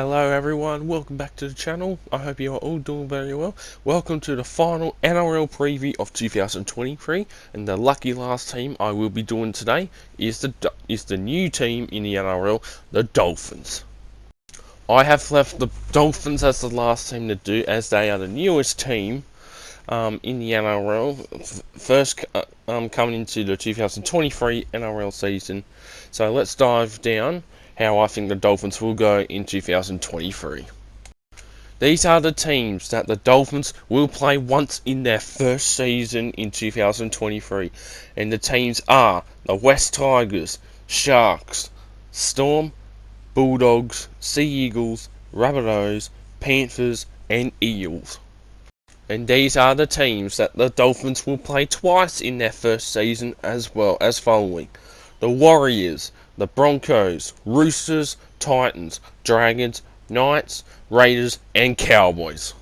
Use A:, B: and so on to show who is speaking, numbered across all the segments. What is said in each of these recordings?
A: Hello everyone, welcome back to the channel. I hope you are all doing very well. Welcome to the final NRL Preview of 2023, and the lucky last team I will be doing today is the new team in the NRL, the Dolphins. I have left the Dolphins as the last team to do, as they are the newest team in the NRL, first coming into the 2023 NRL season. So let's dive down how I think the Dolphins will go in 2023. These are the teams that the Dolphins will play once in their first season in 2023, and the teams are the West Tigers, Sharks, Storm, Bulldogs, Sea Eagles, Rabbitohs, Panthers, and Eels. And these are the teams that the Dolphins will play twice in their first season, as well as following: the Warriors, the Broncos, Roosters, Titans, Dragons, Knights, Raiders, and Cowboys.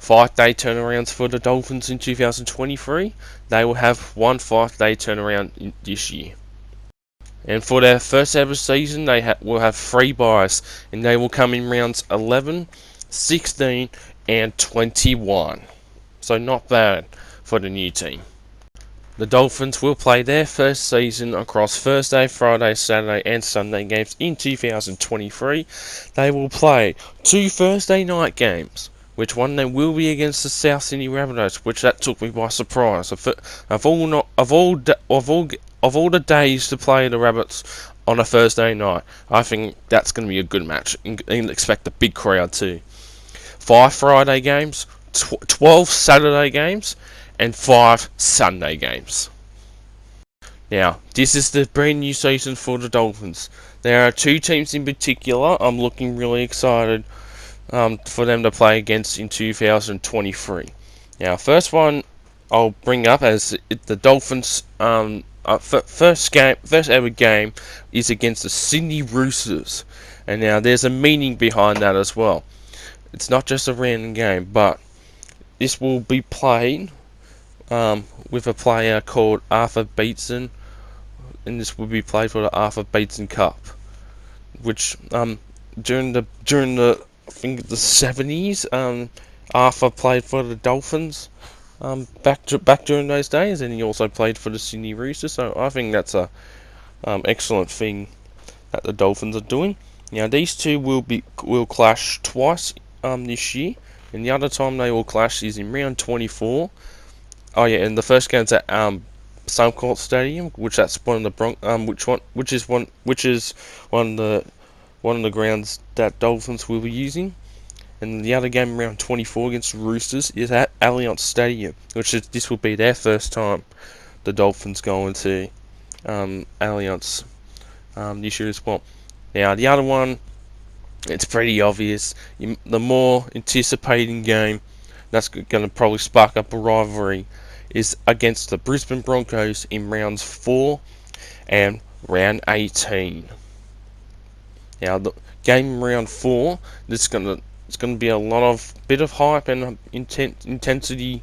A: 5-day turnarounds for the Dolphins in 2023. They will have one 5-day turnaround this year. And for their first ever season, they will have 3 byes, and they will come in rounds 11, 16, and 21. So not bad for the new team. The Dolphins will play their first season across Thursday, Friday, Saturday, and Sunday games in 2023. They will play 2 Thursday night games, which one they will be against the South Sydney Rabbitohs, which that took me by surprise. Of all the days to play the Rabbits on a Thursday night, I think that's going to be a good match, and expect a big crowd too. 5 Friday games, 12 Saturday games, and 5 Sunday games. Now, this is the brand new season for the Dolphins. There are 2 teams in particular I'm looking really excited for them to play against in 2023. Now, first one I'll bring up as the Dolphins' first ever game is against the Sydney Roosters, and now there's a meaning behind that as well. It's not just a random game, but this will be played with a player called Arthur Beetson, and this will be played for the Arthur Beetson Cup, which during the I think the 70s, Arthur played for the Dolphins back during those days, and he also played for the Sydney Roosters. So I think that's a excellent thing that the Dolphins are doing. Now these two will clash twice this year, and the other time they will clash is in round 24. Oh yeah, and the first game's at Suncorp Stadium, which is one of the grounds that Dolphins will be using. And the other game, round 24 against the Roosters, is at Allianz Stadium, this will be their first time the Dolphins go into Allianz this year as well. Now the other one, it's pretty obvious. The more anticipating game that's going to probably spark up a rivalry is against the Brisbane Broncos in rounds 4 and round 18. Now the game in round 4, it's going to be a bit of hype and intensity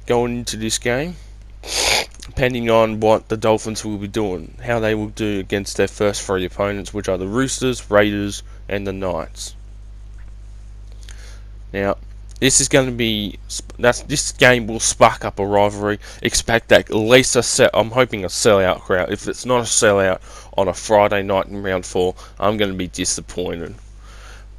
A: going into this game, depending on what the Dolphins will be doing, how they will do against their first 3 opponents, which are the Roosters, Raiders, and the Knights. Now, this game will spark up a rivalry. Expect at least I'm hoping a sellout crowd. If it's not a sellout on a Friday night in round 4, I'm going to be disappointed.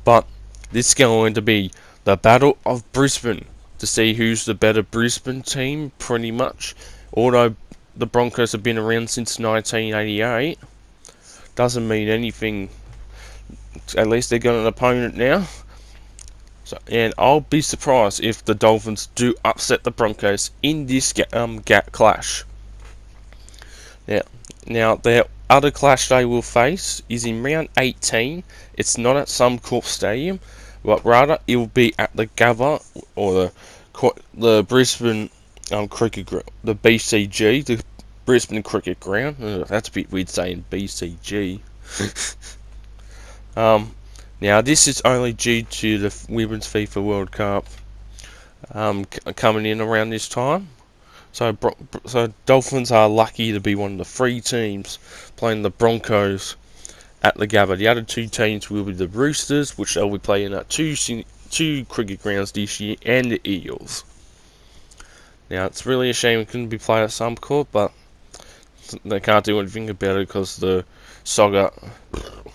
A: But this is going to be the Battle of Brisbane to see who's the better Brisbane team, pretty much. Although the Broncos have been around since 1988, doesn't mean anything. At least they've got an opponent now. And I'll be surprised if the Dolphins do upset the Broncos in this clash. Now their other clash they will face is in round 18. It's not at Suncorp Stadium, but rather it will be at the Gabba, or the Brisbane Cricket Ground, the BCG, the Brisbane Cricket Ground. That's a bit weird saying BCG. Now, this is only due to the Women's FIFA World Cup coming in around this time. So Dolphins are lucky to be one of the 3 teams playing the Broncos at the Gabba. The other two teams will be the Roosters, which they'll be playing at two cricket grounds this year, and the Eagles. Now, it's really a shame it couldn't be played at Suncorp, but they can't do anything about it because the soccer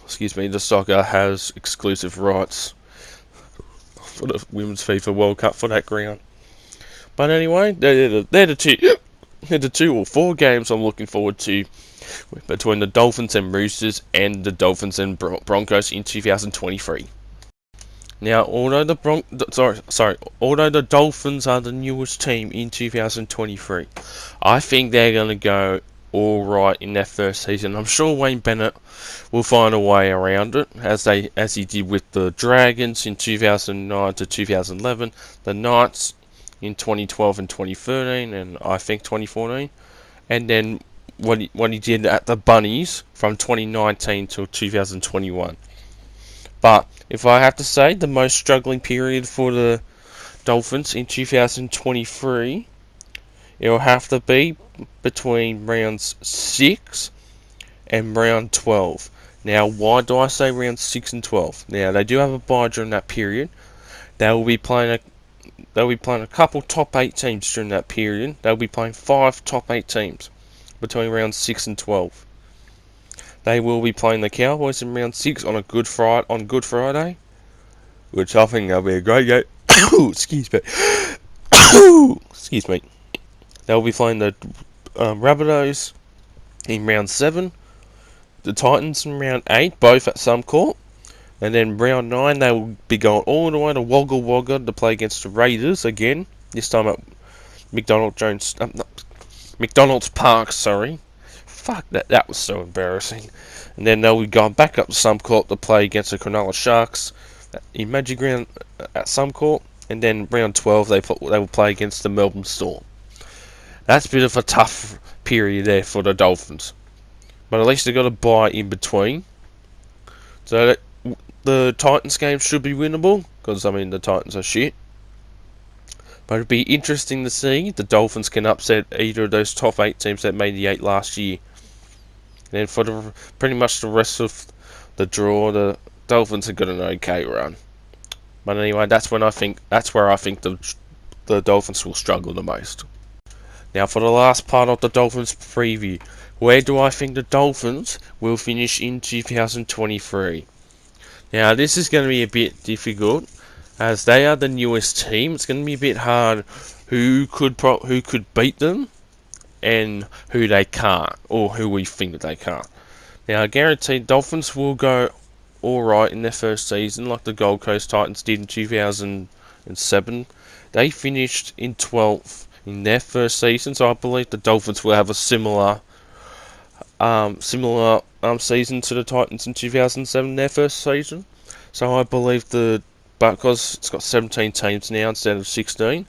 A: has exclusive rights for the Women's FIFA World Cup for that ground. But anyway, they're the two or four games I'm looking forward to between the Dolphins and Roosters and the Dolphins and Broncos in 2023. Now, although the Dolphins are the newest team in 2023, I think they're going to go all right in their first season. I'm sure Wayne Bennett will find a way around it, as he did with the Dragons in 2009 to 2011, the Knights in 2012 and 2013, and I think 2014, and then what he did at the Bunnies from 2019 till 2021. But if I have to say, the most struggling period for the Dolphins in 2023, it'll have to be between rounds 6 and round 12. Now, why do I say round 6 and 12? Now, they do have a bye during that period. They will be playing a couple top 8 teams during that period. They'll be playing 5 top 8 teams between rounds 6 and 12. They will be playing the Cowboys in round 6 on Good Friday, which I think will be a great game. Excuse me. Excuse me. They'll be playing the Rabbitohs in round 7, the Titans in round 8, both at Suncorp, and then round 9 they will be going all the way to Wagga Wagga to play against the Raiders again. This time at McDonald's Park. Sorry. Fuck, that was so embarrassing. And then they'll be going back up to Suncorp to play against the Cronulla Sharks in Magic Round at Suncorp. And then round 12 they will play against the Melbourne Storm. That's a bit of a tough period there for the Dolphins. But at least they got a bye in between. So the Titans game should be winnable, because the Titans are shit. But it'd be interesting to see if the Dolphins can upset either of those top 8 teams that made the 8 last year. And for pretty much the rest of the draw, the Dolphins have got an okay run. But anyway, that's where I think the Dolphins will struggle the most. Now, for the last part of the Dolphins preview, where do I think the Dolphins will finish in 2023? Now, this is going to be a bit difficult, as they are the newest team. It's going to be a bit hard who could beat them and who they can't, or who we think that they can't. Now, I guarantee Dolphins will go alright in their first season, like the Gold Coast Titans did in 2007. They finished in 12th in their first season, so I believe the Dolphins will have a similar season to the Titans in 2007, their first season. So I believe because it's got 17 teams now instead of 16,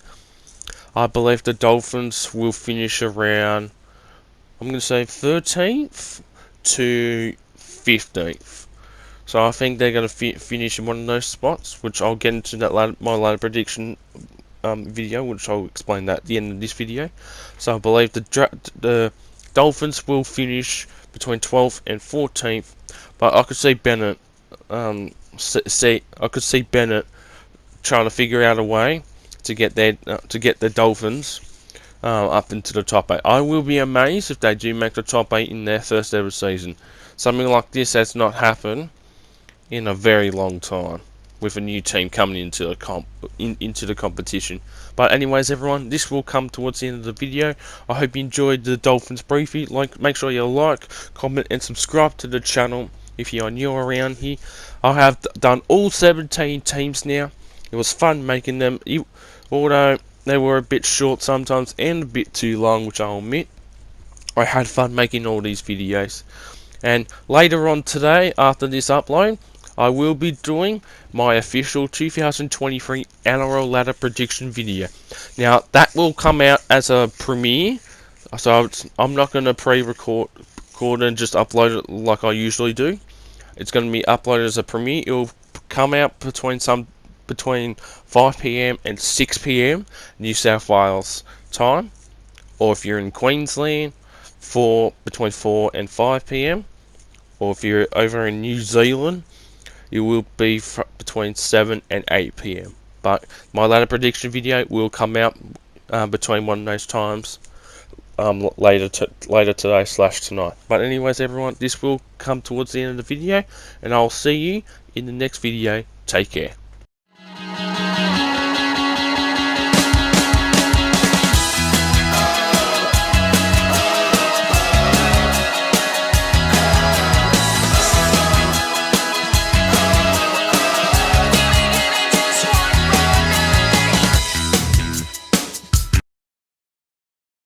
A: I believe the Dolphins will finish around, I'm going to say 13th to 15th. So I think they're going to finish in one of those spots, which I'll get into my later prediction video, which I'll explain that at the end of this video. So I believe the Dolphins will finish between 12th and 14th, but I could see Bennett trying to figure out a way to get the Dolphins up into the top 8. I will be amazed if they do make the top 8 in their first ever season. Something like this has not happened in a very long time, with a new team coming into the competition. But anyways, everyone, this will come towards the end of the video. I hope you enjoyed the Dolphins briefing. Make sure you like, comment, and subscribe to the channel if you are new around here. I have done all 17 teams now. It was fun making them, although they were a bit short sometimes and a bit too long, which I'll admit. I had fun making all these videos. And later on today, after this upload, I will be doing my official 2023 NRL ladder prediction video. Now, that will come out as a premiere, so I'm not going to pre-record and just upload it like I usually do. It's going to be uploaded as a premiere. It will come out between 5 PM and 6 PM New South Wales time, or if you're in Queensland, between 4 and 5 PM, or if you're over in New Zealand, it will be between 7 and 8 p.m. But my ladder prediction video will come out between one of those times, later today / tonight. But anyways, everyone, this will come towards the end of the video, and I'll see you in the next video. Take care.